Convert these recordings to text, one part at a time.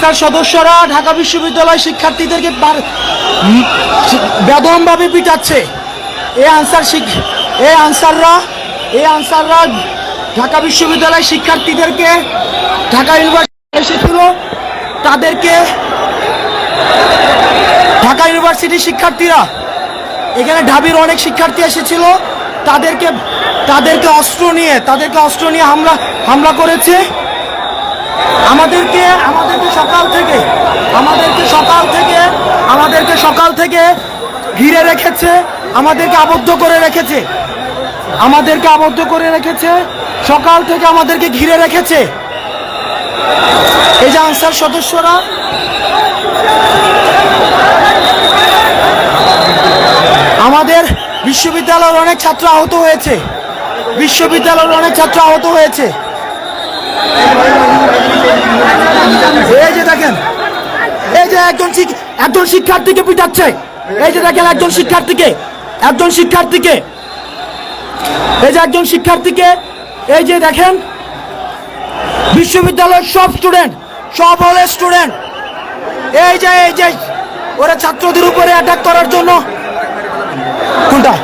Answer সদস্যরা ঢাকা বিশ্ববিদ্যালয় শিক্ষার্থীদেরকে বেদমভাবে পিটাচ্ছে। এই আনসাররা ঢাকা বিশ্ববিদ্যালয় শিক্ষার্থীদেরকে, ঢাকা ইউনিভার্সিটি এসেছিল তাদেরকে, ঢাকা ইউনিভার্সিটির শিক্ষার্থীরা, এখানে ঢাবির অনেক শিক্ষার্থী এসেছিল, তাদেরকে অস্ত্র নিয়ে হামলা করেছে। আমাদেরকে সকাল থেকে ঘিরে রেখেছে, আমাদেরকে আবদ্ধ করে রেখেছে, সকাল থেকে আমাদেরকে ঘিরে রেখেছে। এই যে আনসার সদস্যরা, আমাদের বিশ্ববিদ্যালয়ের অনেক ছাত্র আহত হয়েছে। এই যে দেখেন, এই যে একজন শিক্ষার্থীকে পিটাচ্ছে। এই যে দেখেন একজন শিক্ষার্থীকে, এই যে দেখেন বিশ্ববিদ্যালয়ের সব স্টুডেন্ট, এই যে ওরা ছাত্রদের উপরে অ্যাটাক করার জন্য, কোনটা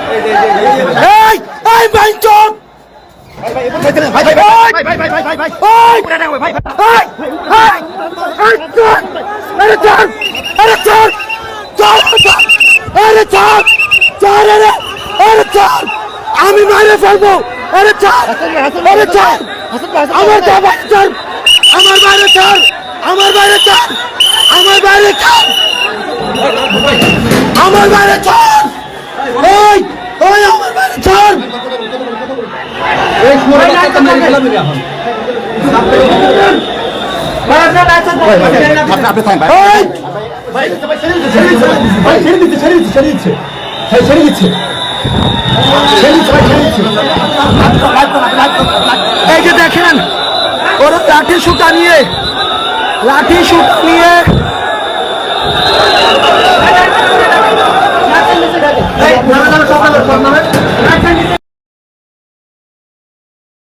আমি মারে ফেলবো। আমার বাইরে ছাড়। এই যে দেখেন ওরা লাঠি সুটা নিয়ে